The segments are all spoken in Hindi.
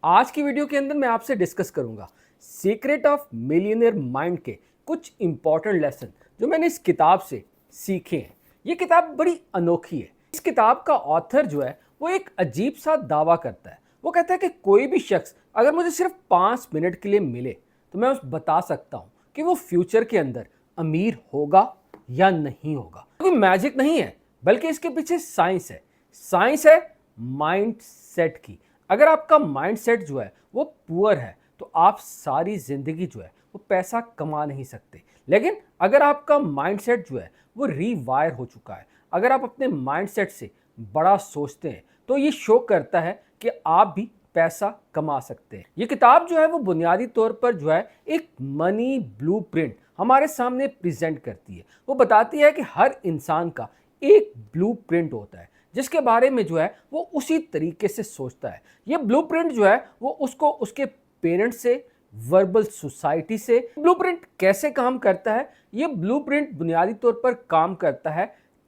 आज की वीडियो के अंदर मैं आपसे डिस्कस करूंगा सीक्रेट ऑफ मिलियनेयर माइंड के कुछ इंपॉर्टेंट लेसन जो मैंने इस किताब से सीखे हैं। ये किताब बड़ी अनोखी है। इस किताब का ऑथर जो है वो एक अजीब सा दावा करता है। वो कहता है कि कोई भी शख्स अगर मुझे सिर्फ 5 मिनट के लिए मिले तो मैं उस बता सकता हूँ कि वो फ्यूचर के अंदर अमीर होगा या नहीं होगा। कोई मैजिक नहीं है बल्कि इसके पीछे साइंस है। साइंस है माइंड सेट की। अगर आपका माइंड सेट जो है वो पुअर है तो आप सारी जिंदगी जो है वो पैसा कमा नहीं सकते। लेकिन अगर आपका माइंड सेट जो है वो रीवायर हो चुका है, अगर आप अपने माइंड सेट से बड़ा सोचते हैं तो ये शो करता है कि आप भी पैसा कमा सकते हैं। ये किताब जो है वो बुनियादी तौर पर जो है एक मनी ब्लूप्रिंट हमारे सामने प्रेजेंट करती है। वो बताती है कि हर इंसान का एक ब्लूप्रिंट होता है जिसके बारे में जो है वो उसी तरीके से सोचता है। ये ब्लूप्रिंट जो है वो उसको उसके पेरेंट्स से, वर्बल सोसाइटी से। ब्लूप्रिंट कैसे काम करता है? ये ब्लूप्रिंट बुनियादी तौर पर काम करता है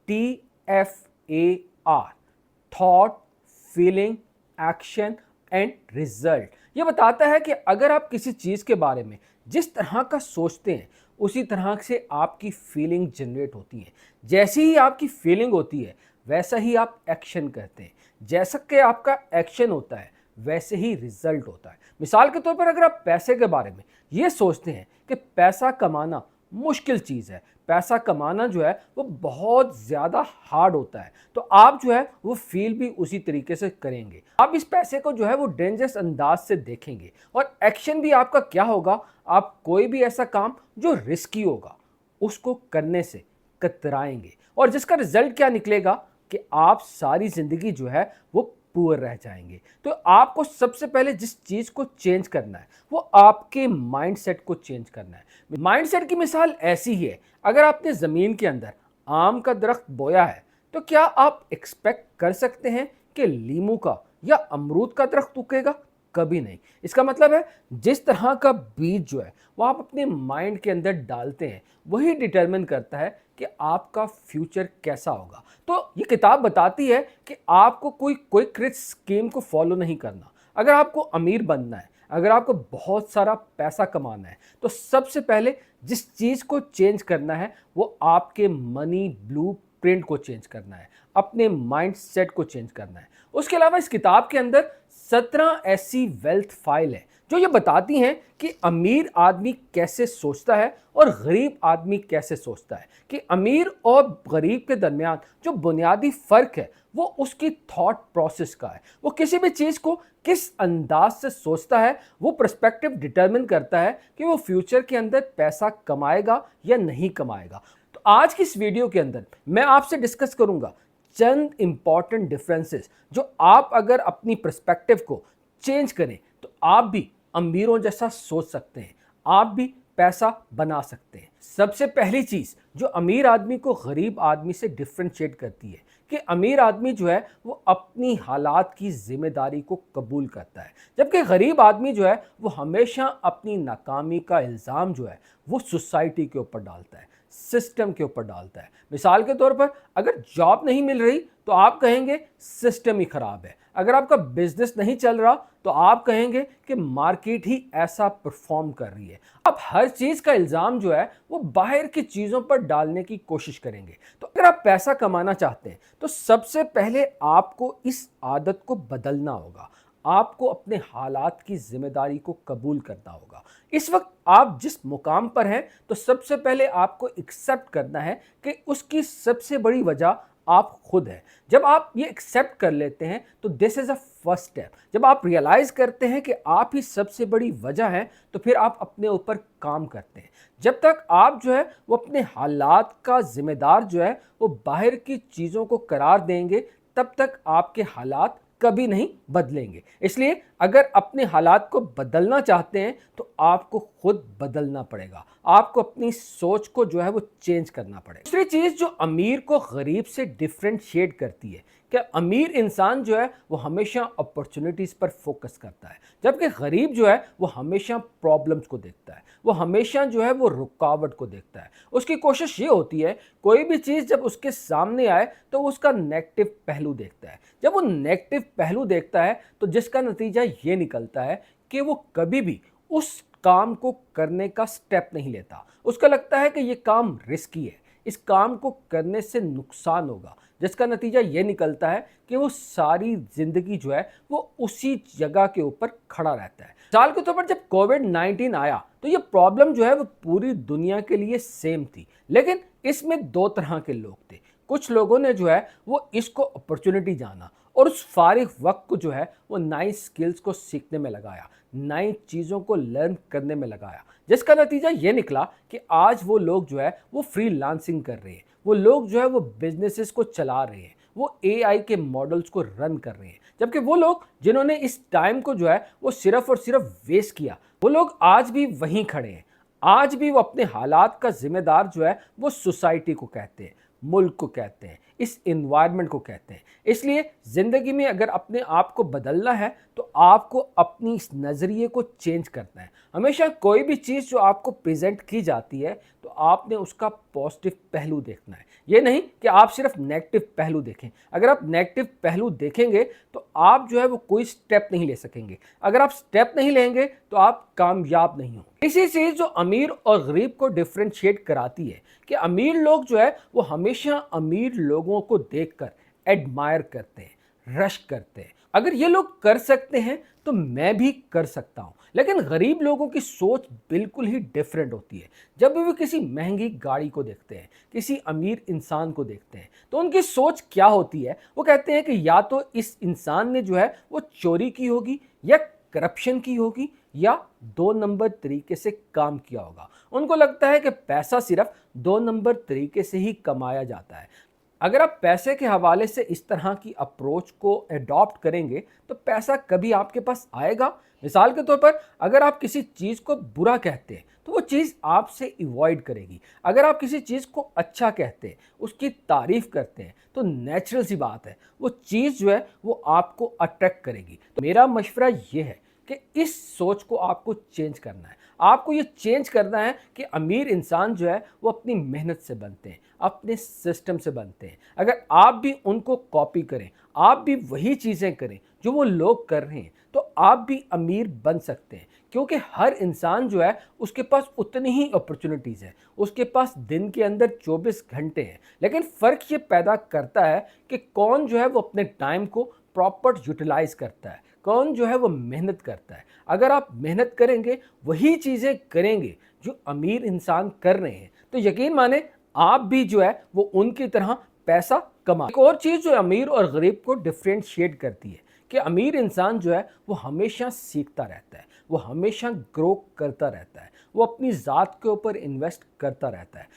TFAR, thought, feeling, action and result. ये बताता है कि अगर आप किसी चीज़ के बारे में जिस तरह का सोचते हैं उसी तरह से आपकी फीलिंग जनरेट होती है। जैसी ही आपकी फीलिंग होती है वैसा ही आप एक्शन करते हैं। जैसा कि आपका एक्शन होता है वैसे ही रिजल्ट होता है। मिसाल के तौर पर अगर आप पैसे के बारे में ये सोचते हैं कि पैसा कमाना मुश्किल चीज़ है, पैसा कमाना जो है वो बहुत ज़्यादा हार्ड होता है, तो आप जो है वो फील भी उसी तरीके से करेंगे। आप इस पैसे को जो है वो डेंजरस अंदाज से देखेंगे और एक्शन भी आपका क्या होगा? आप कोई भी ऐसा काम जो रिस्की होगा उसको करने से कतराएंगे और जिसका रिजल्ट क्या निकलेगा कि आप सारी ज़िंदगी जो है वो पुअर रह जाएंगे। तो आपको सबसे पहले जिस चीज़ को चेंज करना है वो आपके माइंडसेट को चेंज करना है। माइंडसेट की मिसाल ऐसी ही है, अगर आपने ज़मीन के अंदर आम का दरख्त बोया है तो क्या आप एक्सपेक्ट कर सकते हैं कि लीमू का या अमरूद का दरख्त उगेगा? कभी नहीं। इसका मतलब है जिस तरह का बीज जो है वो आप अपने माइंड के अंदर डालते हैं वही डिटरमिन करता है कि आपका फ्यूचर कैसा होगा। तो ये किताब बताती है कि आपको कोई क्विक रिच स्कीम को फॉलो नहीं करना। अगर आपको अमीर बनना है, अगर आपको बहुत सारा पैसा कमाना है तो सबसे पहले जिस चीज़ को चेंज करना है वो आपके मनी ब्लू प्रिंट को चेंज करना है, अपने माइंड सेट को चेंज करना है। उसके अलावा इस किताब के अंदर 17 ऐसी वेल्थ फाइल है जो ये बताती हैं कि अमीर आदमी कैसे सोचता है और गरीब आदमी कैसे सोचता है, कि अमीर और गरीब के दरमियान जो बुनियादी फ़र्क है वो उसकी थॉट प्रोसेस का है। वो किसी भी चीज़ को किस अंदाज से सोचता है वो पर्सपेक्टिव डिटरमिन करता है कि वो फ्यूचर के अंदर पैसा कमाएगा या नहीं कमाएगा। तो आज की इस वीडियो के अंदर मैं आपसे डिस्कस करूंगा चंद इंपॉर्टेंट डिफरेंसेस जो आप अगर अपनी पर्सपेक्टिव को चेंज करें तो आप भी अमीरों जैसा सोच सकते हैं, आप भी पैसा बना सकते हैं। सबसे पहली चीज़ जो अमीर आदमी को गरीब आदमी से डिफ्रेंशिएट करती है कि अमीर आदमी जो है वो अपनी हालात की जिम्मेदारी को कबूल करता है, जबकि गरीब आदमी जो है वो हमेशा अपनी नाकामी का इल्ज़ाम जो है वो सोसाइटी के ऊपर डालता है, सिस्टम के ऊपर डालता है। मिसाल के तौर पर अगर जॉब नहीं मिल रही तो आप कहेंगे सिस्टम ही खराब है। अगर आपका बिजनेस नहीं चल रहा तो आप कहेंगे कि मार्केट ही ऐसा परफॉर्म कर रही है। आप हर चीज़ का इल्ज़ाम जो है वो बाहर की चीज़ों पर डालने की कोशिश करेंगे। तो अगर आप पैसा कमाना चाहते हैं तो सबसे पहले आपको इस आदत को बदलना होगा। आपको अपने हालात की जिम्मेदारी को कबूल करना होगा। इस वक्त आप जिस मुकाम पर हैं तो सबसे पहले आपको एक्सेप्ट करना है कि उसकी सबसे बड़ी वजह आप खुद हैं। जब आप ये एक्सेप्ट कर लेते हैं तो this is a first step. जब आप रियलाइज़ करते हैं कि आप ही सबसे बड़ी वजह हैं तो फिर आप अपने ऊपर काम करते हैं। जब तक आप जो है वो अपने हालात का जिम्मेदार जो है वो बाहर की चीज़ों को करार देंगे तब तक आपके हालात कभी नहीं बदलेंगे। इसलिए अगर अपने हालात को बदलना चाहते हैं तो आपको खुद बदलना पड़ेगा, आपको अपनी सोच को जो है वो चेंज करना पड़ेगा। दूसरी चीज़ जो अमीर को गरीब से डिफ्रेंशिएट करती है कि अमीर इंसान जो है वो हमेशा अपॉर्चुनिटीज़ पर फोकस करता है, जबकि गरीब जो है वो हमेशा प्रॉब्लम्स को देखता है, वो हमेशा जो है वो रुकावट को देखता है। उसकी कोशिश ये होती है कोई भी चीज़ जब उसके सामने आए तो वो उसका नेगेटिव पहलू देखता है। जब वो नेगेटिव पहलू देखता है तो जिसका नतीजा ये निकलता है कि वो कभी भी उस काम को करने का स्टेप नहीं लेता। उसका लगता है कि ये काम रिस्की है, इस काम को करने से नुकसान होगा, जिसका नतीजा ये निकलता है कि वो सारी ज़िंदगी जो है वो उसी जगह के ऊपर खड़ा रहता है। मिसाल के तौर पर जब कोविड-19 आया तो ये प्रॉब्लम जो है वो पूरी दुनिया के लिए सेम थी, लेकिन इसमें दो तरह के लोग थे। कुछ लोगों ने जो है वो इसको अपॉर्चुनिटी जाना और उस फारिग वक्त को जो है वो नई स्किल्स को सीखने में लगाया, नई चीज़ों को लर्न करने में लगाया, जिसका नतीजा ये निकला कि आज वो लोग जो है वो फ्रीलांसिंग कर रहे हैं, वो लोग जो है वो बिजनेसेस को चला रहे हैं, वो एआई के मॉडल्स को रन कर रहे हैं। जबकि वो लोग जिन्होंने इस टाइम को जो है वो सिर्फ और सिर्फ वेस्ट किया, वो लोग आज भी वहीं खड़े हैं। आज भी वो अपने हालात का जिम्मेदार जो है वो सोसाइटी को कहते हैं, मुल्क को कहते हैं, इस इन्वायरमेंट को कहते हैं। इसलिए ज़िंदगी में अगर अपने आप को बदलना है तो आपको अपनी इस नज़रिए को चेंज करना है। हमेशा कोई भी चीज़ जो आपको प्रेजेंट की जाती है तो आपने उसका पॉजिटिव पहलू देखना है, ये नहीं कि आप सिर्फ नेगेटिव पहलू देखें। अगर आप नेगेटिव पहलू देखेंगे तो आप जो है वो कोई स्टेप नहीं ले सकेंगे। अगर आप स्टेप नहीं लेंगे तो आप कामयाब नहीं होंगे। इसी चीज़ जो अमीर और गरीब को डिफ्रेंशिएट कराती है कि अमीर लोग जो है वो हमेशा अमीर लोगों को देखकर एडमायर करते हैं, रश करते हैं। अगर ये लोग कर सकते हैं तो मैं भी कर सकता हूं। लेकिन गरीब लोगों की सोच बिल्कुल ही डिफरेंट होती है। जब भी वे किसी महंगी गाड़ी को देखते हैं, किसी अमीर इंसान को देखते हैं, तो उनकी सोच क्या होती है? वो कहते हैं कि या तो इस इंसान ने जो है वो चोरी की होगी या करप्शन की होगी या दो नंबर तरीके से काम किया होगा। उनको लगता है कि पैसा सिर्फ दो नंबर तरीके से ही कमाया जाता है। अगर आप पैसे के हवाले से इस तरह की अप्रोच को अडॉप्ट करेंगे तो पैसा कभी आपके पास आएगा। मिसाल के तौर पर अगर आप किसी चीज़ को बुरा कहते हैं तो वो चीज़ आपसे अवॉइड करेगी। अगर आप किसी चीज़ को अच्छा कहते हैं, उसकी तारीफ़ करते हैं, तो नेचुरल सी बात है वो चीज़ जो है वो आपको अट्रैक्ट करेगी। तो मेरा मशवरा ये है कि इस सोच को आपको चेंज करना है। आपको ये चेंज करना है कि अमीर इंसान जो है वो अपनी मेहनत से बनते हैं, अपने सिस्टम से बनते हैं। अगर आप भी उनको कॉपी करें, आप भी वही चीज़ें करें जो वो लोग कर रहे हैं, तो आप भी अमीर बन सकते हैं। क्योंकि हर इंसान जो है उसके पास उतनी ही अपॉर्चुनिटीज़ है, उसके पास दिन के अंदर 24 घंटे हैं। लेकिन फ़र्क ये पैदा करता है कि कौन जो है वो अपने टाइम को प्रॉपर यूटिलाइज करता है, कौन जो है वो मेहनत करता है। अगर आप मेहनत करेंगे, वही चीज़ें करेंगे जो अमीर इंसान कर रहे हैं, तो यकीन माने आप भी जो है वो उनकी तरह पैसा कमा। एक और चीज़ जो अमीर और गरीब को डिफ्रेंशिएट करती है कि अमीर इंसान जो है वो हमेशा सीखता रहता है, वो हमेशा ग्रो करता रहता है, वो अपनी ज़ात के ऊपर इन्वेस्ट करता रहता है।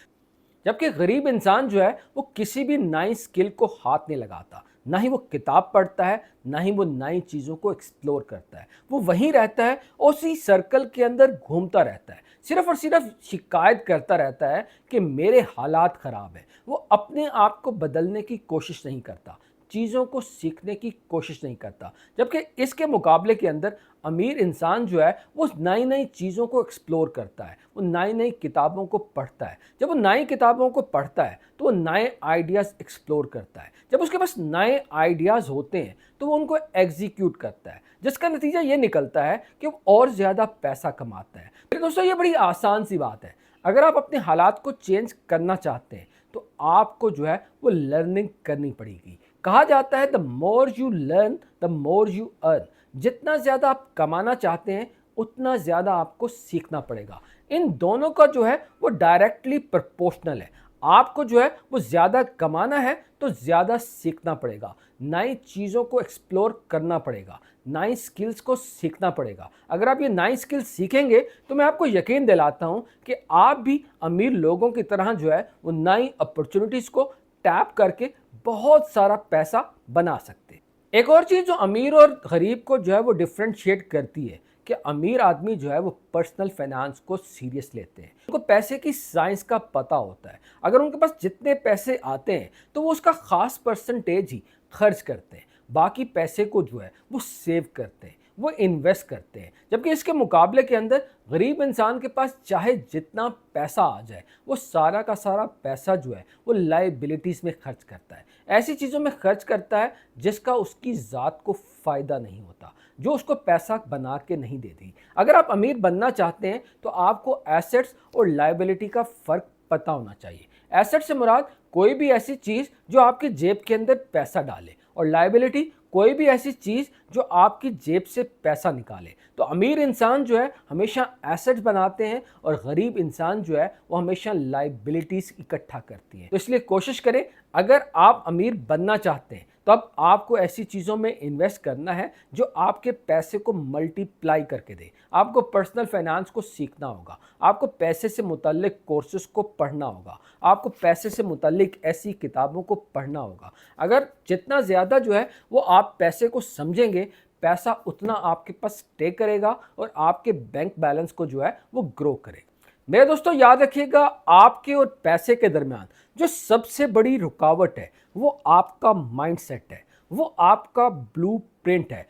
जबकि गरीब इंसान जो है वो किसी भी नई स्किल को हाथ नहीं लगाता, ना ही वो किताब पढ़ता है, ना ही वो नई चीज़ों को एक्सप्लोर करता है। वो वहीं रहता है, उसी सर्कल के अंदर घूमता रहता है, सिर्फ और सिर्फ शिकायत करता रहता है कि मेरे हालात ख़राब हैं। वो अपने आप को बदलने की कोशिश नहीं करता, चीज़ों को सीखने की कोशिश नहीं करता। जबकि इसके मुकाबले के अंदर अमीर इंसान जो है वो नई नई चीज़ों को एक्सप्लोर करता है, वो नई नई किताबों को पढ़ता है। जब वो नई किताबों को पढ़ता है तो वो नए आइडियाज़ एक्सप्लोर करता है। जब उसके पास नए आइडियाज़ होते हैं तो वो उनको एग्जीक्यूट करता है, जिसका नतीजा ये निकलता है कि वो और ज़्यादा पैसा कमाता है। फिर दोस्तों ये बड़ी आसान सी बात है। अगर आप अपने हालात को चेंज करना चाहते हैं तो आपको जो है वो लर्निंग करनी पड़ेगी। कहा जाता है the more you learn the more you earn. जितना ज़्यादा आप कमाना चाहते हैं उतना ज़्यादा आपको सीखना पड़ेगा। इन दोनों का जो है वो डायरेक्टली प्रोपोर्शनल है। आपको जो है वो ज़्यादा कमाना है तो ज़्यादा सीखना पड़ेगा, नई चीज़ों को एक्सप्लोर करना पड़ेगा, नई स्किल्स को सीखना पड़ेगा। अगर आप ये नई स्किल्स सीखेंगे तो मैं आपको यकीन दिलाता हूँ कि आप भी अमीर लोगों की तरह जो है वो नई अपॉर्चुनिटीज़ को टैप करके बहुत सारा पैसा बना सकते हैं। एक और चीज़ जो अमीर और गरीब को जो है वो डिफ्रेंशिएट करती है कि अमीर आदमी जो है वो पर्सनल फाइनेंस को सीरियस लेते हैं, उनको पैसे की साइंस का पता होता है। अगर उनके पास जितने पैसे आते हैं तो वो उसका ख़ास परसेंटेज ही खर्च करते हैं, बाकी पैसे को जो है वो सेव करते हैं, वो इन्वेस्ट करते हैं। जबकि इसके मुकाबले के अंदर गरीब इंसान के पास चाहे जितना पैसा आ जाए, वो सारा का सारा पैसा जो है वो लाइबिलिटीज़ में खर्च करता है, ऐसी चीज़ों में खर्च करता है जिसका उसकी ज़ात को फ़ायदा नहीं होता, जो उसको पैसा बना के नहीं देती। अगर आप अमीर बनना चाहते हैं तो आपको एसेट्स और लाइबिलिटी का फ़र्क पता होना चाहिए। एसेट से मुराद कोई भी ऐसी चीज़ जो आपकी जेब के अंदर पैसा डाले, और लाइबिलिटी कोई भी ऐसी चीज़ जो आपकी जेब से पैसा निकाले। तो अमीर इंसान जो है हमेशा एसेट्स बनाते हैं और गरीब इंसान जो है वो हमेशा लाइबिलिटीज़ इकट्ठा करती है। तो इसलिए कोशिश करें, अगर आप अमीर बनना चाहते हैं तो अब आपको ऐसी चीज़ों में इन्वेस्ट करना है जो आपके पैसे को मल्टीप्लाई करके दे। आपको पर्सनल फाइनेंस को सीखना होगा, आपको पैसे से मुतल्लिक कोर्सेज को पढ़ना होगा, आपको पैसे से मुतल्लिक ऐसी किताबों को पढ़ना होगा। अगर जितना ज़्यादा जो है वो आप पैसे को समझेंगे, पैसा उतना आपके पास स्टे करेगा और आपके बैंक बैलेंस को जो है वो ग्रो करेगा। मेरे दोस्तों याद रखिएगा, आपके और पैसे के दरमियान जो सबसे बड़ी रुकावट है वो आपका माइंडसेट है, वो आपका ब्लूप्रिंट है।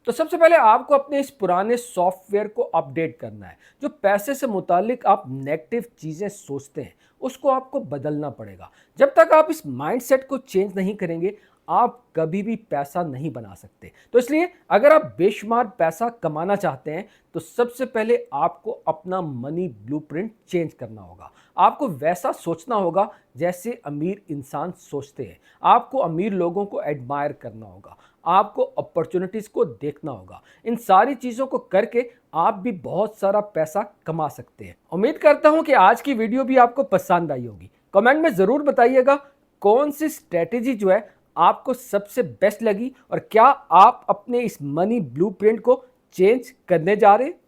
तो सबसे पहले आपको अपने इस पुराने सॉफ्टवेयर को अपडेट करना है। जो पैसे से मुतालिक आप नेगेटिव चीज़ें सोचते हैं उसको आपको बदलना पड़ेगा। जब तक आप इस माइंडसेट को चेंज नहीं करेंगे आप कभी भी पैसा नहीं बना सकते। तो इसलिए अगर आप बेशुमार पैसा कमाना चाहते हैं तो सबसे पहले आपको अपना मनी ब्लूप्रिंट चेंज करना होगा। आपको वैसा सोचना होगा जैसे अमीर इंसान सोचते हैं। आपको अमीर लोगों को एडमायर करना होगा, आपको अपॉर्चुनिटीज़ को देखना होगा। इन सारी चीज़ों को करके आप भी बहुत सारा पैसा कमा सकते हैं। उम्मीद करता हूं कि आज की वीडियो भी आपको पसंद आई होगी। कमेंट में ज़रूर बताइएगा कौन सी स्ट्रेटेजी जो है आपको सबसे बेस्ट लगी और क्या आप अपने इस मनी ब्लूप्रिंट को चेंज करने जा रहे हैं।